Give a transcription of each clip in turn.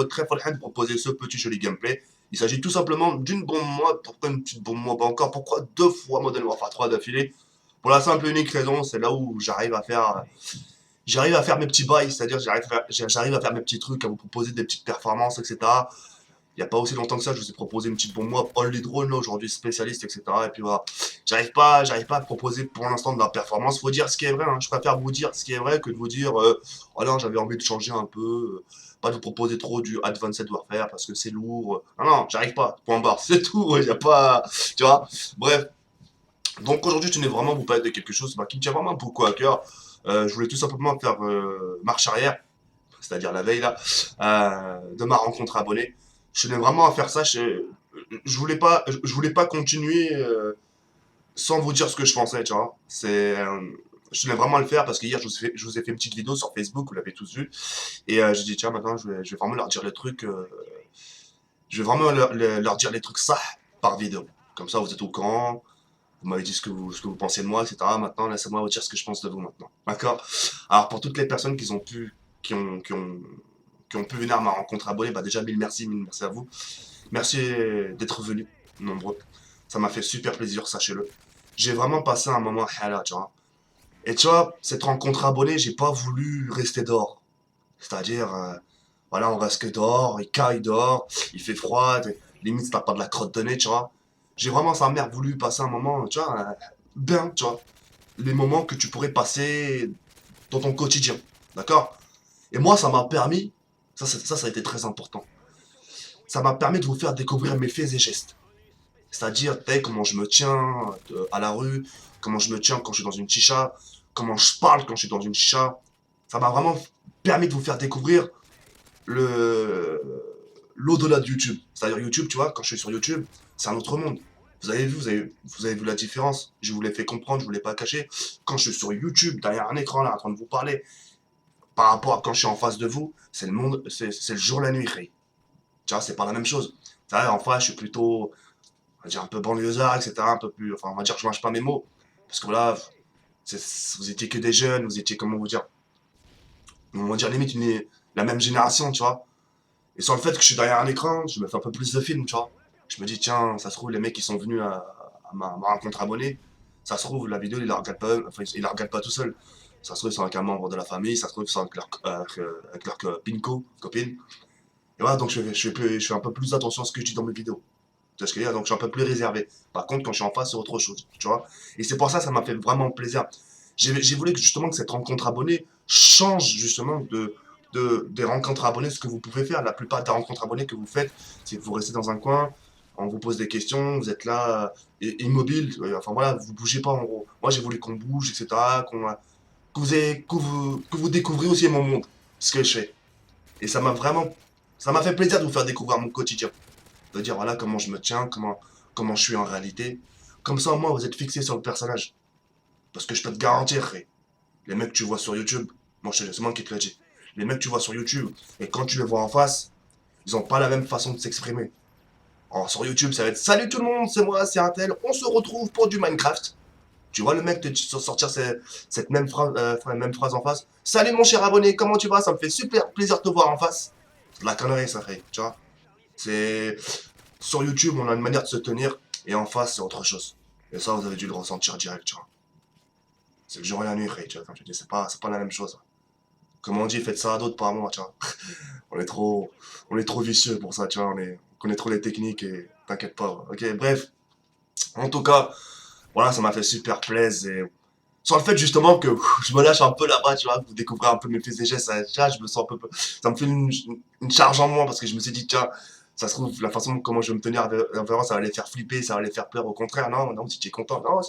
très فرحان de proposer ce petit joli gameplay. Il s'agit tout simplement d'une bombe moi. Pourquoi une petite bombe moi? Pas encore. Pourquoi deux fois Modern Warfare 3 d'affilée? Pour la simple et unique raison, c'est là où j'arrive à faire mes petits bails, c'est-à-dire j'arrive à faire mes petits trucs, à vous proposer des petites performances, etc. Il n'y a pas aussi longtemps que ça, je vous ai proposé une petite bombe moi, Only Drone, là, aujourd'hui spécialiste, etc. Et puis voilà, j'arrive pas à proposer pour l'instant de la performance. Faut dire ce qui est vrai, hein. Je préfère vous dire ce qui est vrai que de vous dire, oh non, j'avais envie de changer un peu, pas de vous proposer trop du Advanced Warfare parce que c'est lourd. Non, non, j'arrive pas, point barre, c'est tout, il n'y a pas, tu vois. Bref, donc aujourd'hui, je tenais vraiment à vous parler de quelque chose bah, qui me tient vraiment beaucoup à cœur. Je voulais tout simplement faire marche arrière, c'est-à-dire la veille là, de ma rencontre abonnée. Je tenais vraiment à faire ça. Je voulais pas continuer sans vous dire ce que je pensais, tu vois. Je tenais vraiment à le faire parce que hier, je vous ai fait une petite vidéo sur Facebook, vous l'avez tous vu. Et j'ai dit, tiens, maintenant, je vais vraiment leur dire les trucs. Je vais vraiment leur dire les trucs ça par vidéo. Comme ça, vous êtes au courant. Vous m'avez dit ce que vous pensez de moi, etc. Maintenant, laissez-moi vous dire ce que je pense de vous maintenant. D'accord? Alors, pour toutes les personnes qui ont, qui ont, qui ont pu venir à ma rencontre abonnée, bah déjà, mille merci à vous. Merci d'être venus, nombreux. Ça m'a fait super plaisir, sachez-le. J'ai vraiment passé un moment hala, tu vois. Et tu vois, cette rencontre abonnée, j'ai pas voulu rester dehors. C'est-à-dire, voilà, on reste que dehors, il caille dehors, il fait froid, limite, t'as pas de la crotte de nez, tu vois. J'ai vraiment, sa mère, voulu passer un moment, tu vois, bien, tu vois. Les moments que tu pourrais passer dans ton quotidien, d'accord? Et moi, ça m'a permis, ça a été très important, ça m'a permis de vous faire découvrir mes faits et gestes. C'est-à-dire, tu sais, comment je me tiens à la rue, comment je me tiens quand je suis dans une chicha, comment je parle quand je suis dans une chicha. Ça m'a vraiment permis de vous faire découvrir le l'au-delà de YouTube. C'est-à-dire YouTube, tu vois, quand je suis sur YouTube, c'est un autre monde. Vous avez vu la différence. Je vous l'ai fait comprendre, je vous l'ai pas caché. Quand je suis sur YouTube, derrière un écran là, en train de vous parler, par rapport à quand je suis en face de vous, c'est le monde, c'est le jour la nuit, Ray. Tu vois, c'est pas la même chose. Tu vois, en face, je suis plutôt, on va dire un peu banlieusard, etc. Un peu plus, enfin, on va dire que je mâche pas mes mots. Parce que voilà, vous étiez que des jeunes, vous étiez, comment vous dire, on va dire limite la même génération, tu vois. Et sur le fait que je suis derrière un écran, je me fais un peu plus de films, tu vois. Je me dis, tiens, ça se trouve, les mecs qui sont venus à ma rencontre abonnée, ça se trouve, la vidéo, ils la regardent pas, enfin, ils la regardent pas tout seuls. Ça se trouve, ils sont avec un membre de la famille, ça se trouve, ils sont avec leur copine. Et voilà, donc je fais un peu plus attention à ce que je dis dans mes vidéos. Tu vois ce que je veux dire? Donc je suis un peu plus réservé. Par contre, quand je suis en face, c'est autre chose, tu vois. Et c'est pour ça, ça m'a fait vraiment plaisir. J'ai voulu que justement que cette rencontre abonnée change justement des rencontres abonnées, ce que vous pouvez faire. La plupart des rencontres abonnées que vous faites, c'est que vous restez dans un coin, on vous pose des questions, vous êtes là, immobile, enfin voilà, vous bougez pas en gros. Moi j'ai voulu qu'on bouge, etc., que vous découvriez aussi mon monde, ce que je fais. Et ça m'a fait plaisir de vous faire découvrir mon quotidien. De dire voilà comment je me tiens, comment je suis en réalité. Comme ça, au moins, vous êtes fixé sur le personnage. Parce que je peux te garantir, Ray, les mecs que tu vois sur YouTube, moi, c'est moi qui te l'ai dit. Les mecs que tu vois sur YouTube, et quand tu les vois en face, ils ont pas la même façon de s'exprimer. Alors, sur YouTube, ça va être salut tout le monde, c'est moi, c'est un tel, on se retrouve pour du Minecraft. Tu vois le mec te sortir cette même phrase en face. Salut mon cher abonné, comment tu vas? Ça me fait super plaisir de te voir en face. C'est de la connerie, ça fait, tu vois. C'est sur YouTube, on a une manière de se tenir, et en face, c'est autre chose. Et ça, vous avez dû le ressentir direct, tu vois. C'est le jour et la nuit, Ray, tu vois. Comme je dis, c'est pas la même chose. Comme on dit, faites ça à d'autres, pas à moi, tu vois. On est trop vicieux pour ça, tu vois. On connaît trop les techniques et t'inquiète pas. Ok, bref. En tout cas, voilà, ça m'a fait super plaisir. Et sur le fait justement que je me lâche un peu là-bas, tu vois, que vous découvrez un peu mes faits et gestes, ça, je me sens un peu, ça me fait une charge en moins parce que je me suis dit, tiens, ça se trouve, la façon comment je vais me tenir envers eux, ça va les faire flipper, ça va les faire peur. Au contraire, non, non, si tu es content, non, non,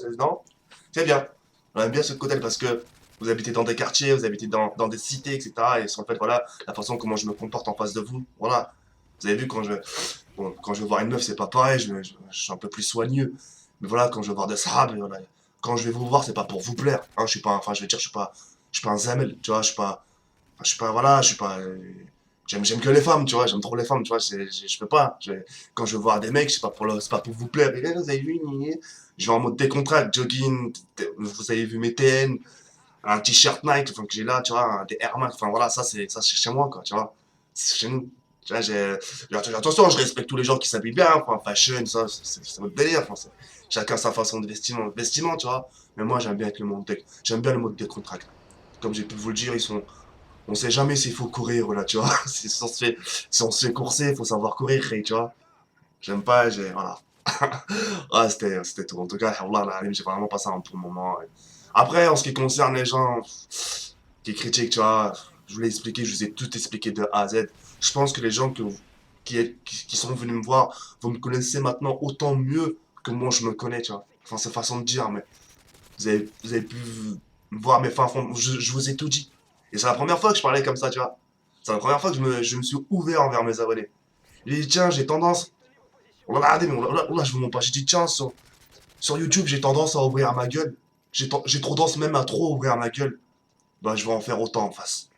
c'est bien. On aime bien ce côté parce que vous habitez dans des quartiers, vous habitez dans des cités, etc. Et sur le fait, voilà, la façon comment je me comporte en face de vous, voilà. Vous avez vu, quand je vais voir une meuf, c'est pas pareil, je suis un peu plus soigneux. Mais voilà, quand je vais voir des sahabs, voilà, quand je vais vous voir, c'est pas pour vous plaire. Hein, je suis pas, enfin, je vais dire, je suis pas un zamel, tu vois, je suis pas, voilà, je suis pas, j'aime que les femmes, tu vois, j'aime trop les femmes, tu vois, je peux pas. Quand je veux voir des mecs, c'est pas pour vous plaire. Et, vous avez vu, je vais en mode décontracté, jogging, vous avez vu mes TN, un t-shirt Nike, enfin, que j'ai là, tu vois, des Air Max, enfin voilà, ça c'est chez moi, quoi, tu vois, c'est chez nous. Tu vois, attention, je respecte tous les gens qui s'habillent bien, enfin, fashion, ça, c'est votre délire, enfin, chacun sa façon de vestiment, tu vois. Mais moi, j'aime bien être j'aime bien le mode décontracté. Comme j'ai pu vous le dire, on sait jamais s'il faut courir, là, tu vois. Si on se fait courser, il faut savoir courir, hey, tu vois. J'aime pas, voilà. Ah, c'était tout. En tout cas, Wallah, j'ai vraiment passé un bon moment. Après, en ce qui concerne les gens qui critiquent, tu vois, je vous l'ai expliqué, je vous ai tout expliqué de A à Z. Je pense que les gens qui sont venus me voir, vous me connaissez maintenant autant mieux que moi je me connais, tu vois. Enfin, c'est façon de dire, mais vous avez pu voir mes fins fonds. Je vous ai tout dit. Et c'est la première fois que je parlais comme ça, tu vois. C'est la première fois que je me suis ouvert envers mes abonnés. J'ai dit, tiens, j'ai tendance. On l'a regardé, mais là, je vous montre pas. J'ai dit, tiens, sur YouTube, j'ai tendance à ouvrir ma gueule. J'ai trop tendance même à trop ouvrir ma gueule. Bah, je vais en faire autant en face.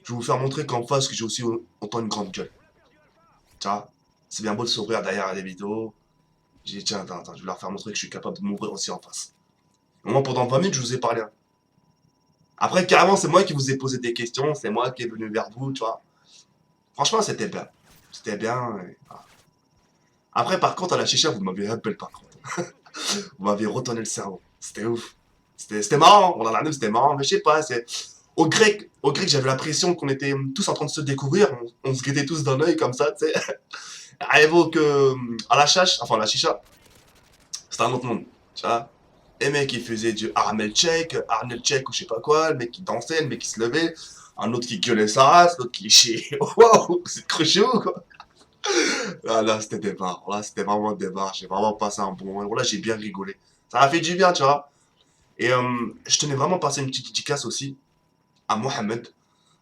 Je vais vous faire montrer qu'en face, que j'ai aussi autant une grande gueule. Tu vois, c'est bien beau de s'ouvrir derrière des vidéos. J'ai dit, tiens, attends, je vais leur faire montrer que je suis capable de m'ouvrir aussi en face. Au moins, pendant 20 minutes, je vous ai parlé, hein. Après, carrément, c'est moi qui vous ai posé des questions. C'est moi qui est venu vers vous, tu vois. Franchement, c'était bien. C'était bien. Voilà. Après, par contre, à la chicha, vous m'avez un peu par contre. Vous m'avez retourné le cerveau. C'était ouf. C'était marrant. On en a même, c'était marrant. Mais je sais pas, c'est. Au grec, j'avais l'impression qu'on était tous en train de se découvrir. On se guettait tous d'un œil comme ça, tu sais. Arrivé que à la chasse, enfin la chicha, c'était un autre monde, tu vois. Les mecs, ils faisaient du Armel check ou je sais pas quoi, le mec qui dansait, le mec qui se levait, un autre qui gueulait sa race, l'autre qui chiait. Waouh, c'est trop chaud, quoi. Là, c'était des barres. Là, c'était vraiment des barres. J'ai vraiment passé un bon moment. Là, j'ai bien rigolé. Ça m'a fait du bien, tu vois. Et je tenais vraiment à passer une petite dédicace aussi à Mohamed,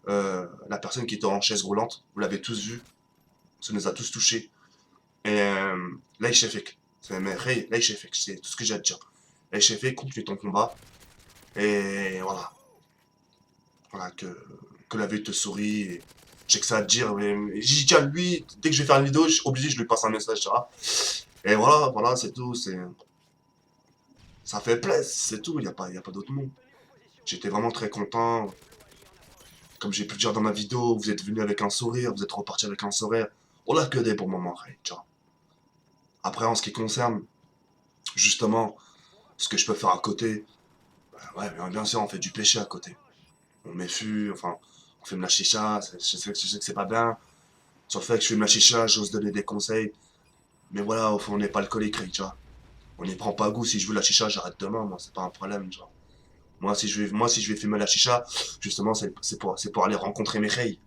la personne qui était en chaise roulante. Vous l'avez tous vu. Ça nous a tous touchés. Et là, Shefik. Là, Shefik. C'est tout ce que j'ai à te dire. Là, Shefik, continue ton combat. Et voilà. Voilà, que la vie te sourit. Et j'ai que ça à te dire. Mais j'ai dit à lui, dès que je vais faire une vidéo, je suis obligé, je lui passe un message, tu vois. Et voilà, c'est tout. Ça fait plaisir, c'est tout. Y a pas d'autre mot. J'étais vraiment très content. Comme j'ai pu le dire dans ma vidéo, vous êtes venu avec un sourire, vous êtes reparti avec un sourire. On a que des bons moments, tu vois. Après, en ce qui concerne, justement, ce que je peux faire à côté, bah ouais, bien sûr, on fait du péché à côté. On met fût, enfin, on fume la chicha, je sais que c'est pas bien. Sur le fait que je fume la chicha, j'ose donner des conseils. Mais voilà, au fond, on n'est pas alcoolique, tu vois. On n'y prend pas goût. Si je veux la chicha, j'arrête demain, moi, c'est pas un problème, tu vois. Moi, si je vais fumer la chicha, justement, c'est pour aller rencontrer mes reilles.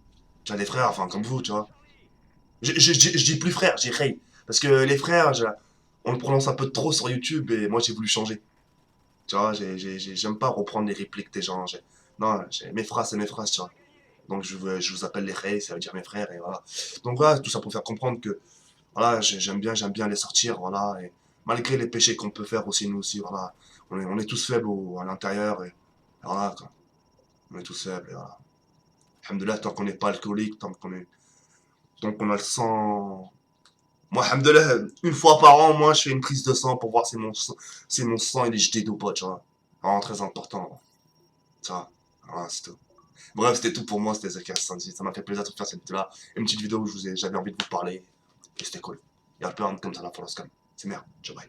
Tu vois, des frères, enfin, comme vous, tu vois. Je dis plus frère, j'ai reilles. Parce que les frères, on le prononce un peu trop sur YouTube et moi, j'ai voulu changer. Tu vois, j'aime pas reprendre les répliques des gens. Non, mes phrases, c'est mes phrases, tu vois. Donc je vous appelle les reilles, ça veut dire mes frères, et voilà. Donc voilà, tout ça pour faire comprendre que voilà, j'aime bien les sortir, voilà. Et malgré les péchés qu'on peut faire aussi, nous aussi, voilà. On est tous faibles à l'intérieur, et voilà, quoi. On est tous faibles, et voilà. Alhamdoulilah, tant qu'on n'est pas alcoolique, tant qu'on a le sang. Moi, alhamdoulilah, une fois par an, moi, je fais une prise de sang pour voir si mon sang il est jeté ou pas, tu vois. Vraiment très important, tu vois. Voilà, c'est tout. Bref, c'était tout pour moi, c'était Zaka Sandy. Ça m'a fait plaisir de faire cette vidéo-là. Une petite vidéo où j'avais envie de vous parler. Et c'était cool. Il y a plein comme ça là pour le scam. C'est merde. Ciao, bye.